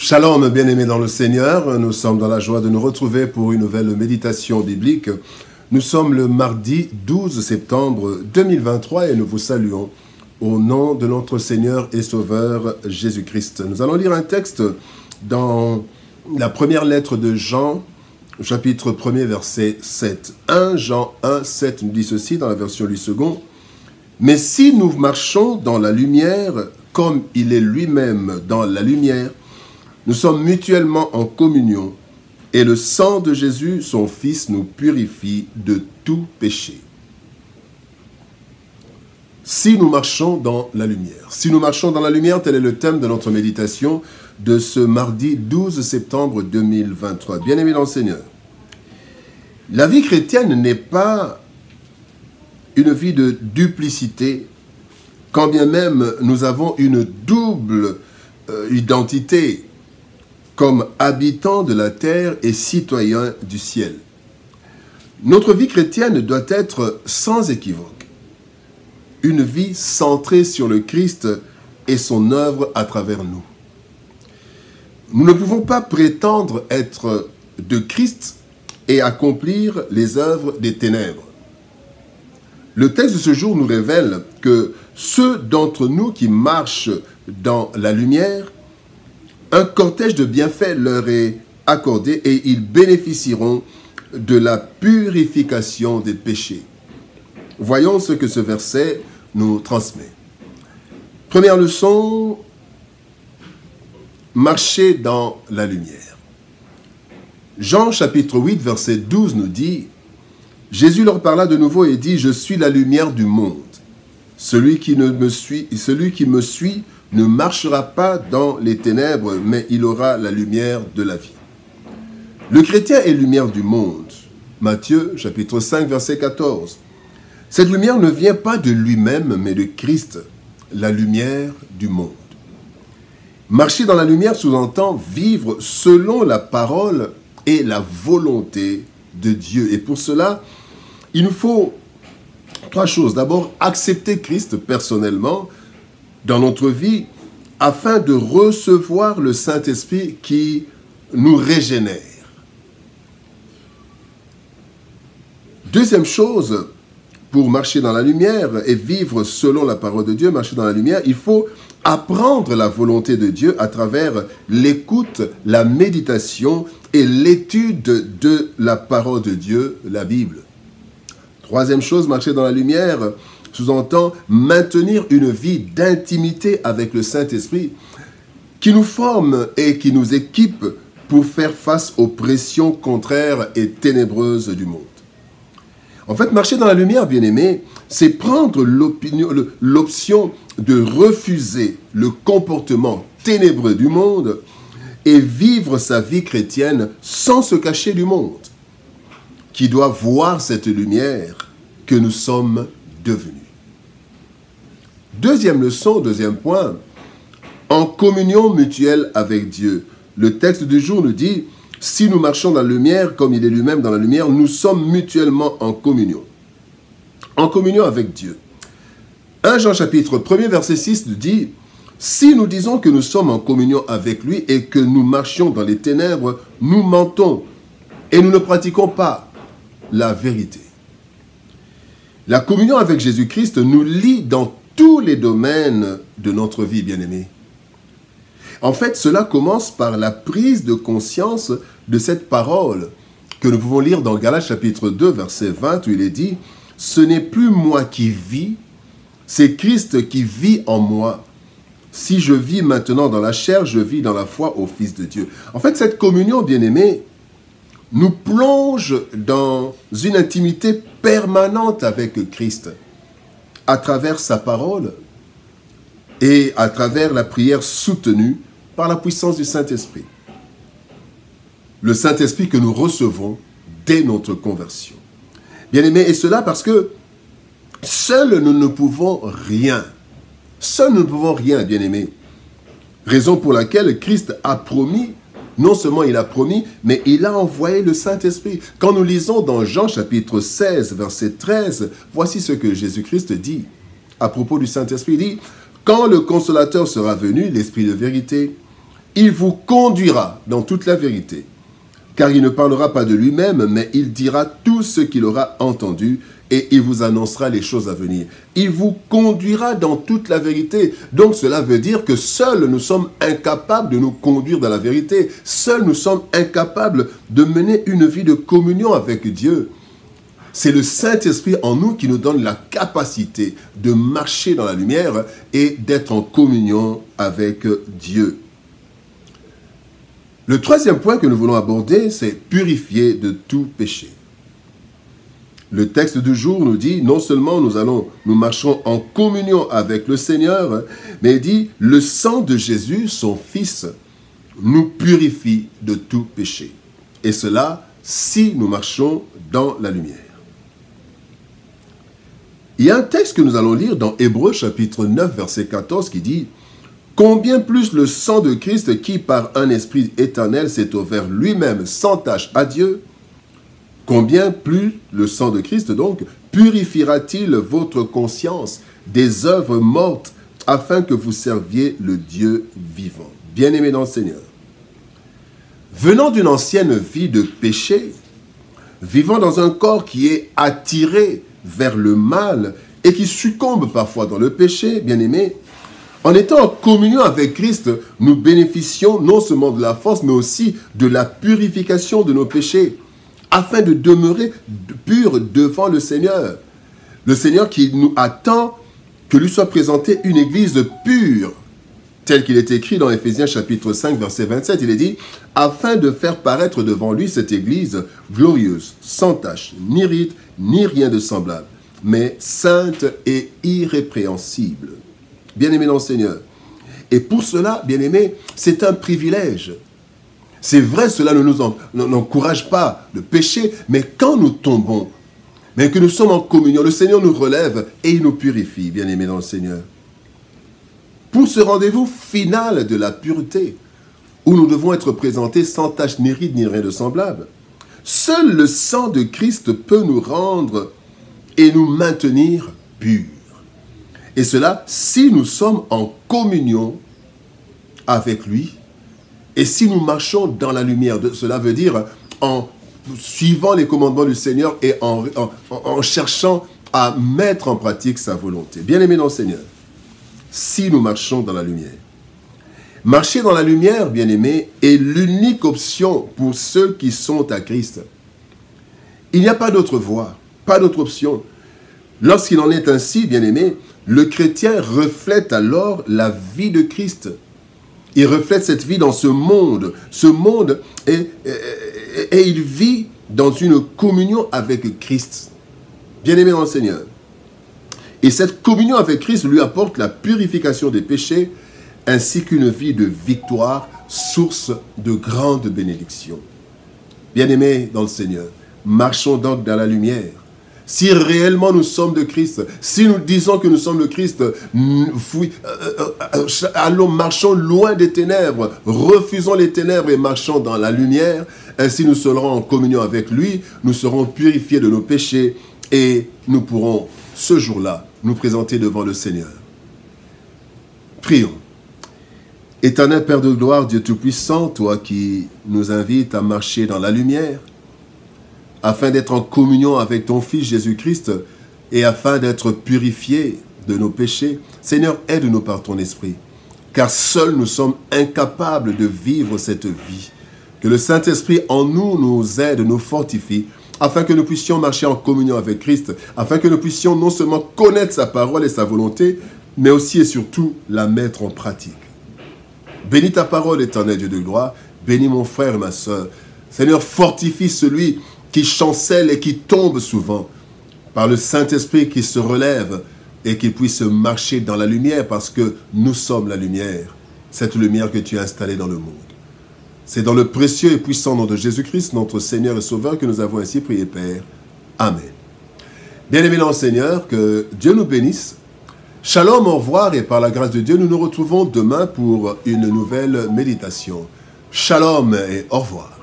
Shalom, bien-aimés dans le Seigneur, nous sommes dans la joie de nous retrouver pour une nouvelle méditation biblique. Nous sommes le mardi 12 septembre 2023 et nous vous saluons au nom de notre Seigneur et Sauveur Jésus-Christ. Nous allons lire un texte dans la première lettre de Jean, chapitre 1er, verset 7. 1 Jean 1, 7 nous dit ceci dans la version Louis II. « Mais si nous marchons dans la lumière, comme il est lui-même dans la lumière, nous sommes mutuellement en communion, et le sang de Jésus, son Fils, nous purifie de tout péché. » Si nous marchons dans la lumière. Si nous marchons dans la lumière, tel est le thème de notre méditation de ce mardi 12 septembre 2023. Bien-aimés dans le Seigneur, la vie chrétienne n'est pas une vie de duplicité, quand bien même nous avons une double identité comme habitants de la terre et citoyens du ciel. Notre vie chrétienne doit être sans équivoque, une vie centrée sur le Christ et son œuvre à travers nous. Nous ne pouvons pas prétendre être de Christ et accomplir les œuvres des ténèbres. Le texte de ce jour nous révèle que ceux d'entre nous qui marchent dans la lumière, un cortège de bienfaits leur est accordé et ils bénéficieront de la purification des péchés. Voyons ce que ce verset nous transmet. Première leçon, marcher dans la lumière. Jean chapitre 8, verset 12 nous dit, « Jésus leur parla de nouveau et dit, « Je suis la lumière du monde. Celui qui me suit ne marchera pas dans les ténèbres, mais il aura la lumière de la vie. » Le chrétien est lumière du monde. Matthieu, chapitre 5, verset 14. Cette lumière ne vient pas de lui-même, mais de Christ, la lumière du monde. Marcher dans la lumière sous-entend vivre selon la parole et la volonté de Dieu. Et pour cela, il nous faut trois choses. D'abord, accepter Christ personnellement dans notre vie, afin de recevoir le Saint-Esprit qui nous régénère. Deuxième chose, pour marcher dans la lumière et vivre selon la parole de Dieu, marcher dans la lumière, il faut apprendre la volonté de Dieu à travers l'écoute, la méditation et l'étude de la parole de Dieu, la Bible. Troisième chose, marcher dans la lumière sous-entend maintenir une vie d'intimité avec le Saint-Esprit qui nous forme et qui nous équipe pour faire face aux pressions contraires et ténébreuses du monde. En fait, marcher dans la lumière, bien-aimé, c'est prendre l'option de refuser le comportement ténébreux du monde et vivre sa vie chrétienne sans se cacher du monde, qui doit voir cette lumière que nous sommes devenus. Deuxième leçon, deuxième point, en communion mutuelle avec Dieu. Le texte du jour nous dit, si nous marchons dans la lumière, comme il est lui-même dans la lumière, nous sommes mutuellement en communion. En communion avec Dieu. 1 Jean chapitre 1er, verset 6 nous dit, si nous disons que nous sommes en communion avec lui et que nous marchions dans les ténèbres, nous mentons et nous ne pratiquons pas la vérité. La communion avec Jésus-Christ nous lie dans tous les domaines de notre vie, bien-aimés. En fait, cela commence par la prise de conscience de cette parole que nous pouvons lire dans Galates chapitre 2, verset 20, où il est dit « Ce n'est plus moi qui vis, c'est Christ qui vit en moi. Si je vis maintenant dans la chair, je vis dans la foi au Fils de Dieu. » En fait, cette communion, bien-aimés, nous plonge dans une intimité permanente avec Christ, à travers sa parole et à travers la prière soutenue par la puissance du Saint-Esprit. Le Saint-Esprit que nous recevons dès notre conversion. Bien-aimés, et cela parce que seuls nous ne pouvons rien. Seuls nous ne pouvons rien, bien-aimés. Raison pour laquelle Christ a promis, non seulement il a promis, mais il a envoyé le Saint-Esprit. Quand nous lisons dans Jean chapitre 16, verset 13, voici ce que Jésus-Christ dit à propos du Saint-Esprit. Il dit, quand le Consolateur sera venu, l'Esprit de vérité, il vous conduira dans toute la vérité. Car il ne parlera pas de lui-même, mais il dira tout ce qu'il aura entendu et il vous annoncera les choses à venir. Il vous conduira dans toute la vérité. Donc cela veut dire que seuls nous sommes incapables de nous conduire dans la vérité. Seuls nous sommes incapables de mener une vie de communion avec Dieu. C'est le Saint-Esprit en nous qui nous donne la capacité de marcher dans la lumière et d'être en communion avec Dieu. Le troisième point que nous voulons aborder, c'est purifier de tout péché. Le texte du jour nous dit, non seulement nous marchons en communion avec le Seigneur, mais il dit, le sang de Jésus, son Fils, nous purifie de tout péché. Et cela, si nous marchons dans la lumière. Il y a un texte que nous allons lire dans Hébreux chapitre 9, verset 14 qui dit « Combien plus le sang de Christ qui par un esprit éternel s'est offert lui-même sans tache à Dieu, combien plus le sang de Christ donc purifiera-t-il votre conscience des œuvres mortes afin que vous serviez le Dieu vivant. » Bien-aimés dans le Seigneur, venant d'une ancienne vie de péché, vivant dans un corps qui est attiré vers le mal et qui succombe parfois dans le péché, bien-aimés, en étant en communion avec Christ, nous bénéficions non seulement de la force, mais aussi de la purification de nos péchés, afin de demeurer purs devant le Seigneur. Le Seigneur qui nous attend que lui soit présentée une église pure, tel qu'il est écrit dans Éphésiens chapitre 5, verset 27, il est dit « Afin de faire paraître devant lui cette église glorieuse, sans tache, ni ride, ni rien de semblable, mais sainte et irrépréhensible. » Bien-aimés dans le Seigneur. Et pour cela, bien-aimés, c'est un privilège. C'est vrai, cela ne nous encourage pas de pécher, mais quand nous tombons, mais que nous sommes en communion, le Seigneur nous relève et il nous purifie, bien-aimés dans le Seigneur. Pour ce rendez-vous final de la pureté, où nous devons être présentés sans tache ni ride ni rien de semblable, seul le sang de Christ peut nous rendre et nous maintenir purs. Et cela, si nous sommes en communion avec lui, et si nous marchons dans la lumière, cela veut dire en suivant les commandements du Seigneur et en cherchant à mettre en pratique sa volonté. Bien-aimés dans le Seigneur, si nous marchons dans la lumière. Marcher dans la lumière, bien-aimés, est l'unique option pour ceux qui sont à Christ. Il n'y a pas d'autre voie, pas d'autre option. Lorsqu'il en est ainsi, bien-aimés, le chrétien reflète alors la vie de Christ. Il reflète cette vie dans ce monde. Ce monde, et il vit dans une communion avec Christ. Bien-aimé dans le Seigneur. Et cette communion avec Christ lui apporte la purification des péchés ainsi qu'une vie de victoire, source de grandes bénédictions. Bien-aimés dans le Seigneur, marchons donc dans la lumière. Si réellement nous sommes de Christ, si nous disons que nous sommes de Christ, allons, marchons loin des ténèbres, refusons les ténèbres et marchons dans la lumière. Ainsi nous serons en communion avec lui, nous serons purifiés de nos péchés et nous pourrons ce jour-là nous présenter devant le Seigneur. Prions. Éternel Père de gloire, Dieu Tout-Puissant, toi qui nous invites à marcher dans la lumière, afin d'être en communion avec ton Fils Jésus-Christ et afin d'être purifiés de nos péchés. Seigneur, aide-nous par ton esprit, car seuls nous sommes incapables de vivre cette vie. Que le Saint-Esprit en nous nous aide, nous fortifie, afin que nous puissions marcher en communion avec Christ, afin que nous puissions non seulement connaître sa parole et sa volonté, mais aussi et surtout la mettre en pratique. Bénis ta parole, éternel Dieu de gloire, bénis mon frère et ma soeur. Seigneur, fortifie celui qui chancelle et qui tombe souvent, par le Saint-Esprit qui se relève et qui puisse marcher dans la lumière, parce que nous sommes la lumière, cette lumière que tu as installée dans le monde. C'est dans le précieux et puissant nom de Jésus-Christ, notre Seigneur et Sauveur, que nous avons ainsi prié, Père. Amen. Bien-aimés dans le Seigneur, que Dieu nous bénisse. Shalom, au revoir, et par la grâce de Dieu, nous nous retrouvons demain pour une nouvelle méditation. Shalom et au revoir.